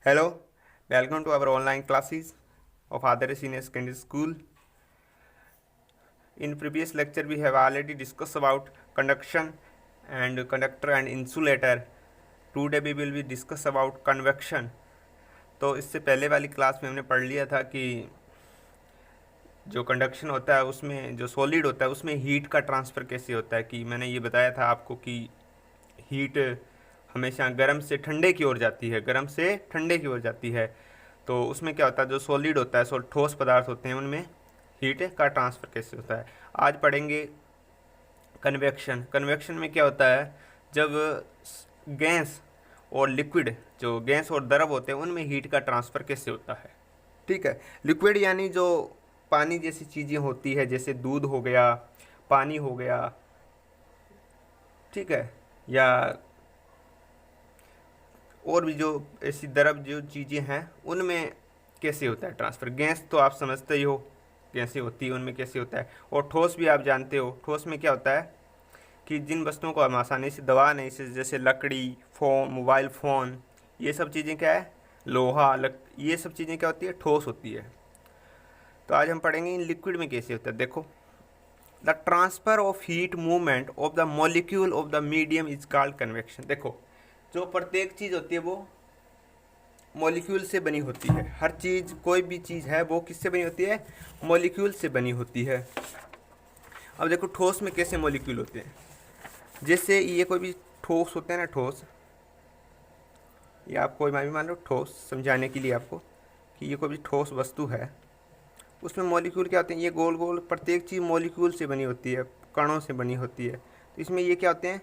Hello, welcome to our online classes of Adarsh Senior Secondary School. In previous lecture, we have already discussed about conduction and conductor and insulator. Today we will be discuss about convection. तो इससे पहले वाली class में हमने पढ़ लिया था कि जो कंडक्शन होता है उसमें जो सॉलिड होता है उसमें हीट का ट्रांसफ़र कैसे होता है। कि मैंने ये बताया था आपको कि हीट हमेशा गर्म से ठंडे की ओर जाती है, गर्म से ठंडे की ओर जाती है। तो उसमें क्या होता है, जो सॉलिड होता है, ठोस पदार्थ होते हैं, उनमें हीट का ट्रांसफ़र कैसे होता है। आज पढ़ेंगे कन्वेक्शन। कन्वेक्शन में क्या होता है, जब गैस और लिक्विड, जो गैस और द्रव होते हैं, उनमें हीट का ट्रांसफ़र कैसे होता है। ठीक है, लिक्विड यानी जो पानी जैसी चीज़ें होती है, जैसे दूध हो गया, पानी हो गया, ठीक है, या और भी जो ऐसी द्रव जो चीज़ें हैं उनमें कैसे होता है ट्रांसफ़र। गैस तो आप समझते ही हो कैसे होती है, उनमें कैसे होता है। और ठोस भी आप जानते हो, ठोस में क्या होता है कि जिन वस्तुओं को हम आसानी से दबा नहीं सकते, जैसे लकड़ी, फ़ोन, मोबाइल फ़ोन, ये सब चीज़ें क्या है, लोहा, ये सब चीज़ें क्या होती है, ठोस होती है। तो आज हम पढ़ेंगे इन लिक्विड में कैसे होता है। देखो, the transfer of heat movement of the molecule of the medium is called convection. देखो, जो प्रत्येक चीज़ होती है वो मॉलिक्यूल से बनी होती है। हर चीज़, कोई भी चीज़ है वो किससे बनी होती है, मॉलिक्यूल से बनी होती है। अब देखो ठोस में कैसे मॉलिक्यूल होते हैं। जैसे ये कोई भी ठोस होते हैं ना, ठोस, ये आप कोई भी मान लो ठोस, समझाने के लिए आपको कि ये कोई भी ठोस वस्तु है, उसमें मॉलिक्यूल क्या होते हैं, ये गोल गोल प्रत्येक चीज़ मॉलिक्यूल से बनी होती है, कणों से बनी होती है। तो इसमें ये क्या होते हैं,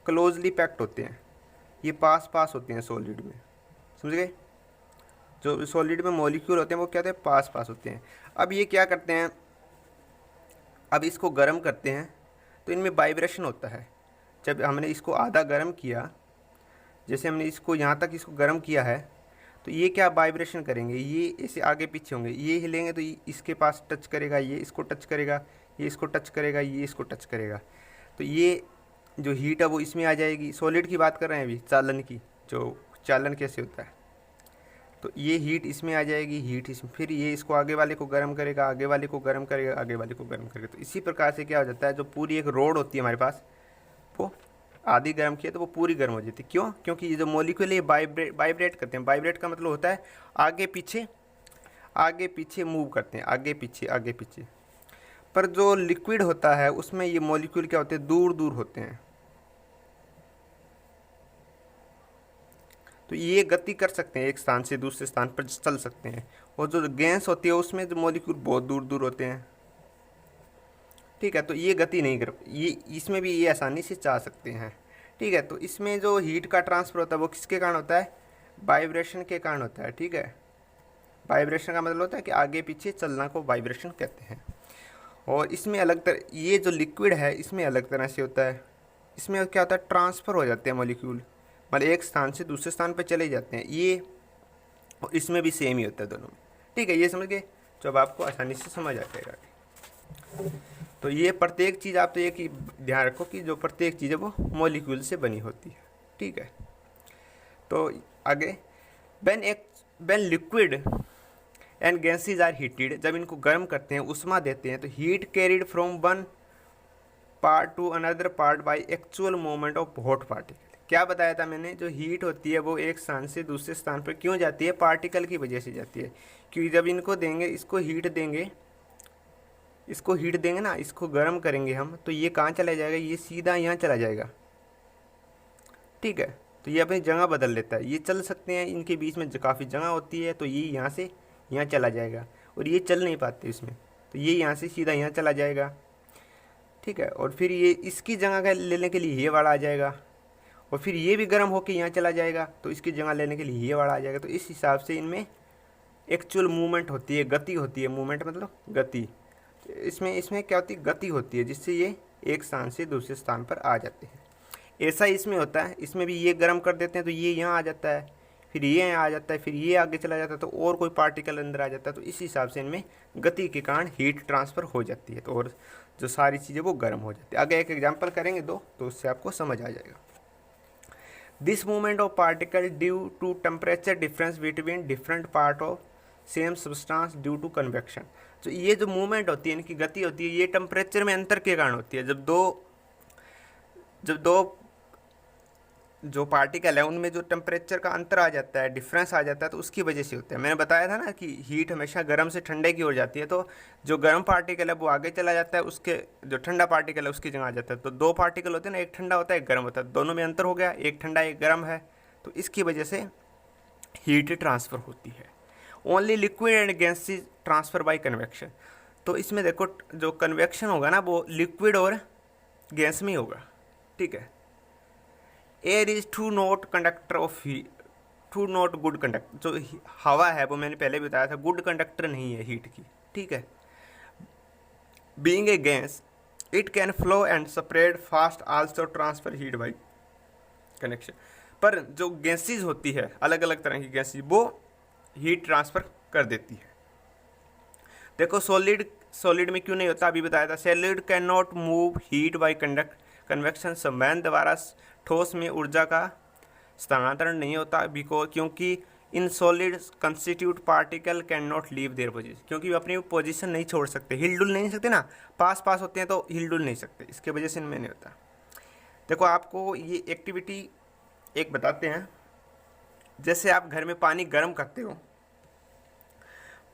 क्लोजली पैक्ड होते हैं, ये पास पास होते हैं सॉलिड में, समझ गए। जो सॉलिड में मॉलिक्यूल होते हैं वो क्या होते हैं, पास पास होते हैं। अब ये क्या करते हैं, अब इसको गर्म करते हैं तो इनमें वाइब्रेशन होता है। जब हमने इसको आधा गर्म किया, जैसे हमने इसको यहाँ तक इसको गर्म किया है, तो ये क्या वाइब्रेशन करेंगे, ये ऐसे आगे पीछे होंगे, ये हिलेंगे तो इसके पास टच करेगा, ये इसको टच करेगा, ये इसको टच करेगा, ये इसको टच करेगा। तो ये जो हीट है वो इसमें आ जाएगी। सॉलिड की बात कर रहे हैं अभी, चालन की, जो चालन कैसे होता है। तो ये हीट इसमें आ जाएगी, हीट इसमें, फिर ये इसको आगे वाले को गर्म करेगा, आगे वाले को गर्म करेगा, आगे वाले को गर्म करेगा। तो इसी प्रकार से क्या हो जाता है, जो पूरी एक रोड होती है हमारे पास, वो आधी गर्म किया तो वो पूरी गर्म हो जाती है। क्यों? क्योंकि ये जो मॉलिक्यूल है वाइब्रेट करते हैं। वाइब्रेट का मतलब होता है आगे पीछे मूव करते हैं, आगे पीछे आगे पीछे। पर जो लिक्विड होता है उसमें ये मॉलिक्यूल क्या होते हैं, दूर दूर होते हैं। तो ये गति कर सकते हैं, एक स्थान से दूसरे स्थान पर चल सकते हैं। और जो गैस होती है उसमें जो मॉलिक्यूल बहुत दूर दूर होते हैं, ठीक है। तो ये गति नहीं कर, ये इसमें भी ये आसानी से जा सकते हैं, ठीक है। तो इसमें जो हीट का ट्रांसफ़र होता है वो किसके कारण होता है, वाइब्रेशन के कारण होता है, ठीक है। वाइब्रेशन का मतलब होता है कि आगे पीछे चलना को वाइब्रेशन कहते हैं। और इसमें अलग तरह, ये जो लिक्विड है इसमें अलग तरह से होता है। इसमें क्या होता है, ट्रांसफ़र हो जाते हैं मॉलिक्यूल, मतलब एक स्थान से दूसरे स्थान पर चले जाते हैं ये। और इसमें भी सेम ही होता है दोनों में, ठीक है। ये समझ गए, जब आपको आसानी से समझ आ जाएगा। तो ये प्रत्येक चीज़ आप तो एक ही ध्यान रखो कि जो प्रत्येक चीज़ है वो मॉलिक्यूल से बनी होती है, ठीक है। तो आगे, when liquid and gases are heated, जब इनको गर्म करते हैं, उष्मा देते हैं, तो heat carried from one part to another part by actual movement of hot particle. क्या बताया था मैंने, जो हीट होती है वो एक स्थान से दूसरे स्थान पर क्यों जाती है, पार्टिकल की वजह से जाती है। क्योंकि जब इनको देंगे, इसको हीट देंगे ना, इसको गर्म करेंगे हम, तो ये कहाँ चला जाएगा, ये सीधा यहाँ चला जाएगा, ठीक है। तो ये अपनी जगह बदल लेता है, ये चल सकते हैं, इनके बीच में काफ़ी जगह होती है, तो ये यहाँ से यहाँ चला जाएगा। और ये चल नहीं पाते इसमें, तो ये यहाँ से सीधा यहाँ चला जाएगा, ठीक है। और फिर ये इसकी जगह का लेने के लिए ये वाला आ जाएगा, और फिर ये भी गर्म होकर यहाँ चला जाएगा, तो इसकी जगह लेने के लिए ये वाला आ जाएगा। तो इस हिसाब से इनमें एक्चुअल मूवमेंट होती है, गति होती है। मूवमेंट मतलब गति। इसमें क्या होती है, गति होती है, जिससे ये एक स्थान से दूसरे स्थान पर आ जाते हैं। ऐसा इसमें होता है, इसमें भी ये गर्म कर देते हैं तो ये यहाँ आ जाता है, फिर ये यहाँ आ जाता है, फिर ये आगे चला जाता है, तो और कोई पार्टिकल अंदर आ जाता है। तो इस हिसाब से इनमें गति के कारण हीट ट्रांसफ़र हो जाती है, तो और जो सारी चीज़ें वो गर्म हो जाती है। आगे एक एग्जाम्पल करेंगे दो, तो उससे आपको समझ आ जाएगा। This movement of particle due to temperature difference between different part of same substance due to convection. तो ये जो मूवमेंट होती है, इनकी गति होती है, ये टेम्परेचर में अंतर के कारण होती है। जब दो जो पार्टिकल है उनमें जो टेम्परेचर का अंतर आ जाता है, डिफरेंस आ जाता है, तो उसकी वजह से होता है। मैंने बताया था ना कि हीट हमेशा गर्म से ठंडे की ओर जाती है, तो जो गर्म पार्टिकल है वो आगे चला जाता है, उसके जो ठंडा पार्टिकल है उसकी जगह आ जाता है। तो दो पार्टिकल होते हैं ना, एक ठंडा होता है एक गर्म होता है, दोनों में अंतर हो गया, एक ठंडा एक गर्म है, तो इसकी वजह से हीट ट्रांसफ़र होती है। Only liquid and gases transfer by convection. तो इसमें देखो जो कन्वेक्शन होगा ना वो लिक्विड और गैस में ही होगा, ठीक है। Air is too not conductor of heat, too not good conductor. जो हवा है वो मैंने पहले बताया था गुड कंडक्टर नहीं है हीट की, ठीक है। Being a gas it can flow and spread fast also transfer heat by connection. पर जो गैसेज होती है, अलग अलग तरह की गैसेज, वो हीट ट्रांसफ़र कर देती है। देखो सॉलिड में क्यों नहीं होता, अभी बताया था। Solid can not move heat by convection. संवहन द्वारा ठोस में ऊर्जा का स्थानांतरण नहीं होता, क्योंकि in solid constitute particle can not leave their position. क्योंकि वो अपनी पोजीशन नहीं छोड़ सकते, हिलडुल नहीं सकते ना, पास होते हैं तो हिलडुल नहीं सकते, इसके वजह से इनमें नहीं होता। देखो आपको ये एक्टिविटी एक बताते हैं। जैसे आप घर में पानी गर्म करते हो,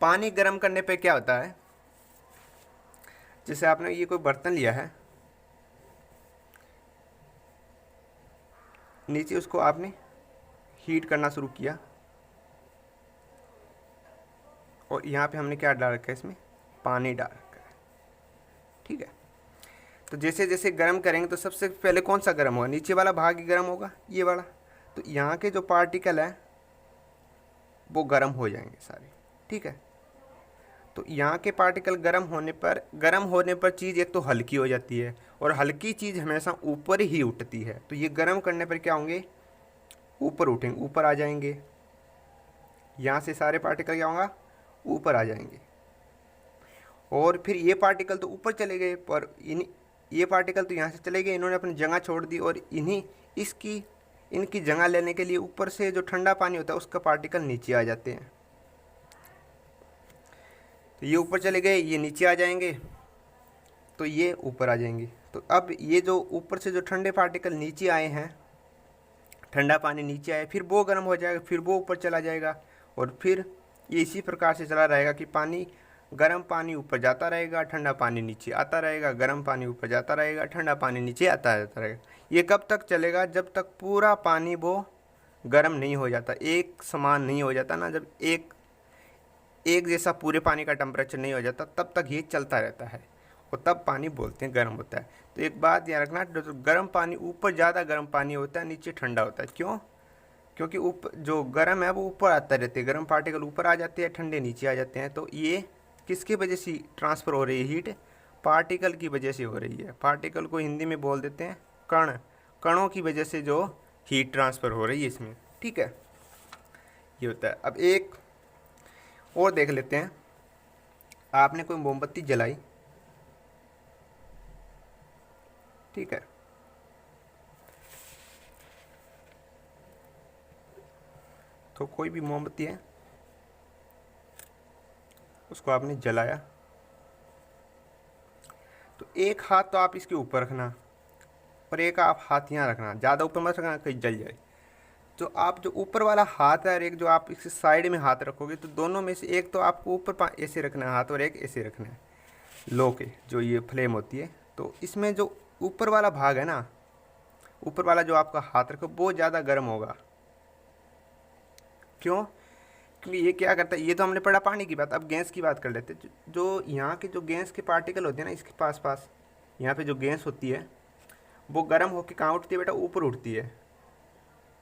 पानी गर्म करने पे क्या होता है, जैसे आपने ये कोई बर्तन लिया है, नीचे उसको आपने हीट करना शुरू किया, और यहाँ पे हमने क्या डाल रखा है, इसमें पानी डाल रखा है, ठीक है। तो जैसे जैसे गर्म करेंगे तो सबसे पहले कौन सा गर्म होगा, नीचे वाला भाग ही गर्म होगा, ये वाला। तो यहाँ के जो पार्टिकल है वो गर्म हो जाएंगे सारे, ठीक है। तो यहाँ के पार्टिकल गर्म होने पर चीज़ एक तो हल्की हो जाती है, और हल्की चीज़ हमेशा ऊपर ही उठती है। तो ये गर्म करने पर क्या होंगे, ऊपर उठेंगे, ऊपर आ जाएंगे। यहाँ से सारे पार्टिकल क्या होगा, ऊपर आ जाएंगे। और फिर ये पार्टिकल तो ऊपर चले गए, पर ये पार्टिकल तो यहाँ से चले गए, इन्होंने अपनी जगह छोड़ दी, और इनकी जगह लेने के लिए ऊपर से जो ठंडा पानी होता है उसका पार्टिकल नीचे आ जाते हैं। तो ये ऊपर चले गए, ये नीचे आ जाएंगे, तो ये ऊपर आ जाएंगे। तो अब ये जो ऊपर से जो ठंडे पार्टिकल नीचे आए हैं, ठंडा पानी नीचे आए, फिर वो गर्म हो जाएगा, फिर वो ऊपर चला जाएगा, और फिर ये इसी प्रकार से चला रहेगा कि गर्म पानी ऊपर जाता रहेगा, ठंडा पानी नीचे आता रहेगा, गर्म पानी ऊपर जाता रहेगा, ठंडा पानी नीचे आता रहेगा। ये कब तक चलेगा, जब तक पूरा पानी वो गर्म नहीं हो जाता, एक समान नहीं हो जाता ना, जब एक जैसा पूरे पानी का टेम्परेचर नहीं हो जाता, तब तक ये चलता रहता है, और तब पानी बोलते हैं गर्म होता है। तो एक बात याद रखना, जो गर्म पानी ऊपर ज़्यादा गर्म पानी होता है, नीचे ठंडा होता है। क्यों? क्योंकि ऊपर जो गर्म है वो ऊपर आता रहते हैं, गर्म पार्टिकल ऊपर आ जाते हैं, ठंडे नीचे आ जाते हैं। तो ये किसकी वजह से ट्रांसफ़र हो रही है हीट, पार्टिकल की वजह से हो रही है। पार्टिकल को हिंदी में बोल देते हैं कण, कणों की वजह से जो हीट ट्रांसफ़र हो रही है इसमें, ठीक है, ये होता है। अब एक और देख लेते हैं। आपने कोई मोमबत्ती जलाई, ठीक है, तो कोई भी मोमबत्ती है, उसको आपने जलाया, तो एक हाथ तो आप इसके ऊपर रखना, और एक आप हाथ यहाँ रखना, ज़्यादा ऊपर मत रखना कहीं जल जाए। तो आप जो ऊपर वाला हाथ है और एक जो आप इसके साइड में हाथ रखोगे, तो दोनों में से एक तो आपको ऊपर ऐसे रखना है हाथ, और एक ऐसे रखना है लो के, जो ये फ्लेम होती है। तो इसमें जो ऊपर वाला भाग है ना, ऊपर वाला जो आपका हाथ रखो, वो ज़्यादा गर्म होगा। क्यों? क्योंकि ये क्या करता है, ये तो हमने पढ़ा पानी की बात, अब गैस की बात कर लेते हैं। जो यहाँ के जो गैस के पार्टिकल होते हैं ना, इसके पास यहाँ पे जो गैस होती है, वो गर्म होकर कहाँ उठती है बेटा, ऊपर उठती है।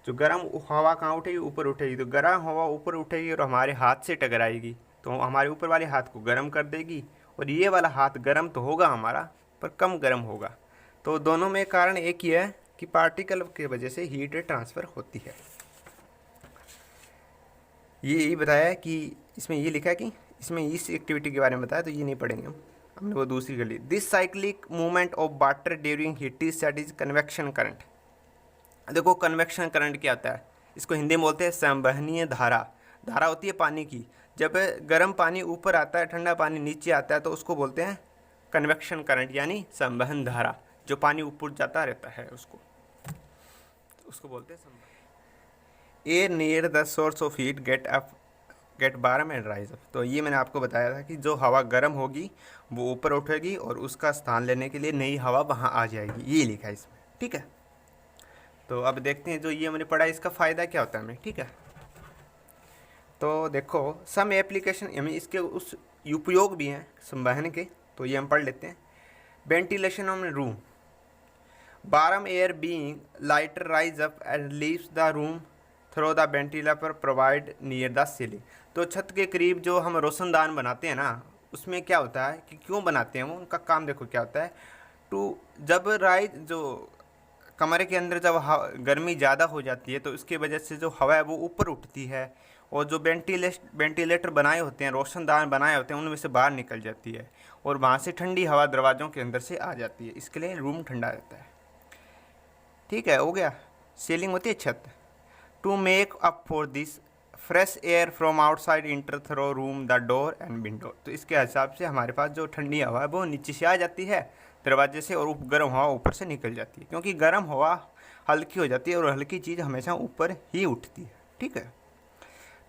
जो गर्म हवा कहाँ उठेगी, ऊपर उठेगी। तो गर्म हवा ऊपर उठेगी और हमारे हाथ से टकराएगी, तो हमारे ऊपर वाले हाथ को गर्म कर देगी, और ये वाला हाथ गर्म तो होगा हमारा, पर कम गर्म होगा। तो दोनों में कारण एक ही है कि पार्टिकल की वजह से हीट ट्रांसफ़र होती है। ये बताया है कि इसमें ये लिखा है कि इसमें इस एक्टिविटी के बारे में बताया, तो ये नहीं पढ़ेंगे हमने वो दूसरी कर ली। This cyclic movement of water during heat is that is convection current. देखो कन्वेक्शन करंट क्या होता है, इसको हिंदी में बोलते हैं संवहनीय धारा। धारा होती है पानी की, जब गर्म पानी ऊपर आता है, ठंडा पानी नीचे आता है, तो उसको बोलते हैं कन्वेक्शन करंट यानी संवहन धारा। जो पानी ऊपर जाता रहता है उसको बोलते हैं संवहन। Air near the source of heat get warm and rise up. तो ये मैंने आपको बताया था कि जो हवा गर्म होगी वो ऊपर उठेगी और उसका स्थान लेने के लिए नई हवा वहाँ आ जाएगी, ये लिखा है इसमें, ठीक है। तो अब देखते हैं जो ये मैंने पढ़ा इसका फ़ायदा क्या होता है हमें, ठीक है। तो देखो सम एप्लीकेशन हमें इसके उस उपयोग भी हैं संवहन के, तो ये हम पढ़ लेते हैं। Ventilation of room, warm air being lighter rise up and leaves the room through the ventilator provide near the ceiling. तो छत के करीब जो हम रोशनदान बनाते हैं ना, उसमें क्या होता है कि क्यों बनाते हैं वो, उनका काम देखो क्या होता है। टू जब राइज जो कमरे के अंदर जब गर्मी ज़्यादा हो जाती है तो इसकी वजह से जो हवा है वो ऊपर उठती है, और जो वेंटिलेटर बनाए होते हैं, रोशनदान बनाए होते हैं, उनमें से बाहर निकल जाती है और वहाँ से ठंडी हवा दरवाज़ों के अंदर से आ जाती है। इसके लिए रूम ठंडा रहता है, ठीक है, हो गया। सीलिंग होती है छत। To make up for this fresh air from outside enter through room the door and window. तो इसके हिसाब से हमारे पास जो ठंडी हवा है वो नीचे से आ जाती है दरवाजे से, और गर्म हवा ऊपर से निकल जाती है, क्योंकि गर्म हवा हल्की हो जाती है और हल्की चीज़ हमेशा ऊपर ही उठती है, ठीक है।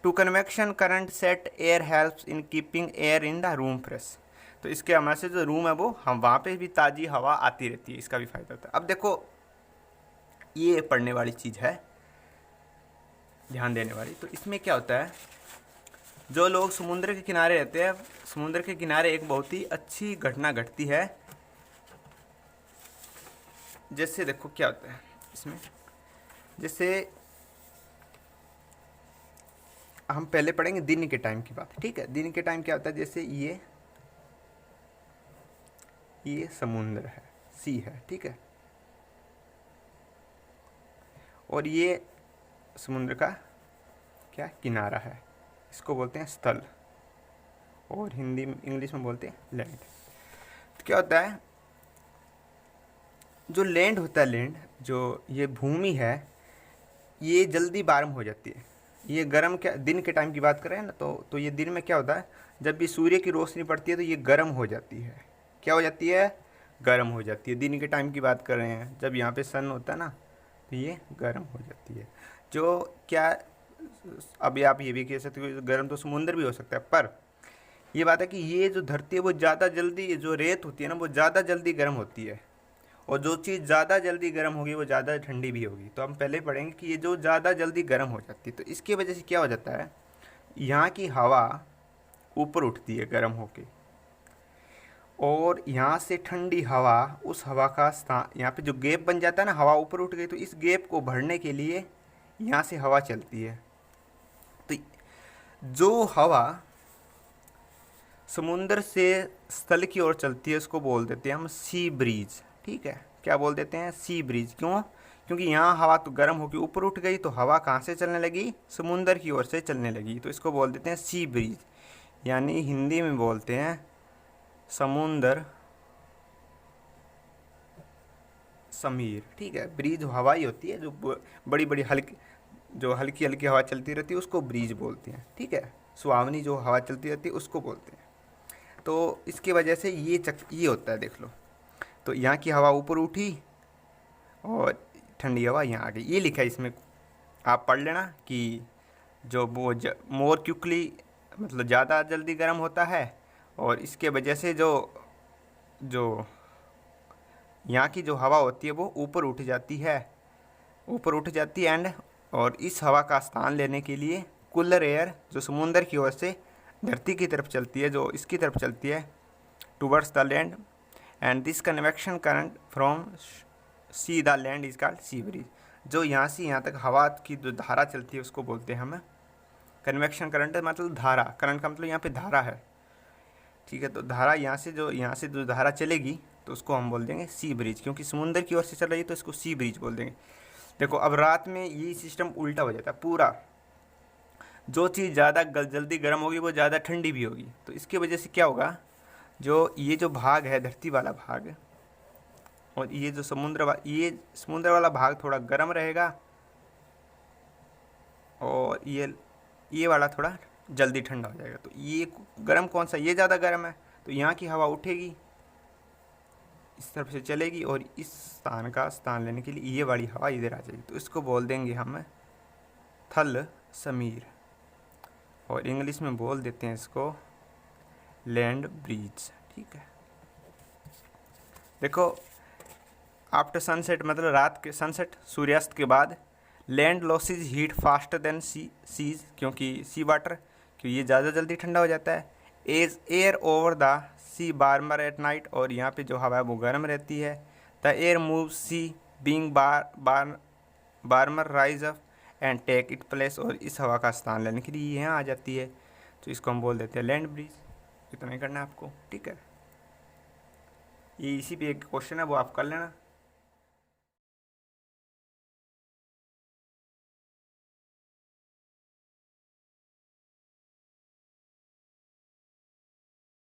To convection current set air helps in keeping air in the room fresh. तो इसके हमारे से जो रूम है वो हम वहाँ पे भी ताज़ी हवा आती रहती है, इसका भी फायदा होता है। अब देखो ये पढ़ने वाली चीज़ है, ध्यान देने वाली। तो इसमें क्या होता है, जो लोग समुद्र के किनारे रहते हैं, समुद्र के किनारे एक बहुत ही अच्छी घटना घटती है। जैसे देखो क्या होता है इसमें, जैसे हम पहले पढ़ेंगे दिन के टाइम की बात, ठीक है। दिन के टाइम क्या होता है, जैसे ये समुद्र है, सी है, ठीक है, और ये समुद्र का क्या किनारा है, इसको बोलते हैं स्थल, और हिंदी में इंग्लिश में बोलते हैं लैंड। तो क्या होता है, जो लैंड होता है, लैंड जो ये भूमि है, ये जल्दी वार्म हो जाती है। ये गर्म क्या दिन के टाइम की बात करें ना, तो ये दिन में क्या होता है, जब भी सूर्य की रोशनी पड़ती है तो ये गर्म हो जाती है। क्या हो जाती है, गर्म हो जाती है। दिन के टाइम की बात कर रहे हैं, जब यहाँ पे सन होता है ना, तो ये गर्म हो जाती है। जो क्या, अभी आप ये भी कह सकते हो गर्म तो समुद्र भी हो सकता है, पर ये बात है कि ये जो धरती है वो ज़्यादा जल्दी, जो रेत होती है ना वो ज़्यादा जल्दी गर्म होती है, और जो चीज़ ज़्यादा जल्दी गर्म होगी वो ज़्यादा ठंडी भी होगी। तो हम पहले पढ़ेंगे कि ये जो ज़्यादा जल्दी गर्म हो जाती है, तो इसकी वजह से क्या हो जाता है, यहाँ की हवा ऊपर उठती है गर्म होके, और यहाँ से ठंडी हवा, उस हवा का स्थान, यहाँ पे जो गैप बन जाता है ना, हवा ऊपर उठ गई तो इस गैप को भरने के लिए यहाँ से हवा चलती है। तो जो हवा समुंदर से स्थल की ओर चलती है उसको बोल देते हैं हम सी ब्रीज, ठीक है। क्या बोल देते हैं, सी ब्रीज। क्यों, क्योंकि यहाँ हवा तो गर्म होकर ऊपर उठ गई, तो हवा कहाँ से चलने लगी, समुंदर की ओर से चलने लगी, तो इसको बोल देते हैं सी ब्रीज, यानी हिंदी में बोलते हैं समुंदर समीर, ठीक है। ब्रीज हवा ही होती है जो बड़ी बड़ी हल्की हल्की हवा चलती रहती है, उसको ब्रीज बोलते हैं, ठीक है। सुहावनी जो हवा चलती रहती है उसको बोलते हैं। तो इसकी वजह से ये होता है, देख लो। तो यहाँ की हवा ऊपर उठी और ठंडी हवा यहाँ आ गई, ये लिखा है इसमें, आप पढ़ लेना कि जो वो मोर क्विकली, मतलब ज़्यादा जल्दी गर्म होता है, और इसके वजह से जो यहाँ की जो हवा होती है वो ऊपर उठ जाती है, और इस हवा का स्थान लेने के लिए कूलर एयर जो समुंदर की ओर से धरती की तरफ चलती है, जो इसकी तरफ चलती है towards the land, and this convection current from see the land is called sea breeze. जो यहाँ से यहाँ तक हवा की जो धारा चलती है उसको बोलते हैं हम कन्वेक्शन करंट, मतलब धारा, करंट का मतलब यहाँ पे धारा है, ठीक है। तो धारा यहाँ से जो धारा चलेगी तो उसको हम बोल देंगे सी ब्रिज, क्योंकि समुंदर की ओर से चल रही है तो इसको सी ब्रिज बोल देंगे। देखो अब रात में ये सिस्टम उल्टा हो जाता है पूरा, जो चीज़ ज़्यादा जल्दी गर्म होगी वो ज़्यादा ठंडी भी होगी। तो इसकी वजह से क्या होगा, जो भाग है धरती वाला भाग, और ये जो ये समुद्र वाला भाग थोड़ा गर्म रहेगा, और ये वाला थोड़ा जल्दी ठंडा हो जाएगा। तो ये गर्म कौन सा, ये ज़्यादा गर्म है, तो यहाँ की हवा उठेगी, इस तरफ से चलेगी, और इस स्थान का स्थान लेने के लिए ये वाली हवा इधर आ जाएगी। तो इसको बोल देंगे हम थल समीर, और इंग्लिश में बोल देते हैं इसको लैंड ब्रीज। ठीक है, देखो आफ्टर सनसेट मतलब रात के सनसेट, सूर्यास्त के बाद land loses heat faster than seas, क्योंकि सी वाटर, क्योंकि ये ज़्यादा जल्दी ठंडा हो जाता है। As air over the sea warmer at night, और यहाँ पे जो हवा है वो गर्म रहती है। The air move sea being warmer rise up and take it place, और इस हवा का स्थान लेने के लिए यहाँ आ जाती है। तो इसको हम बोल देते हैं लैंड ब्रीज। इतना ही करना है आपको। ठीक है, ये इसी पे एक क्वेश्चन है, वो आप कर लेना।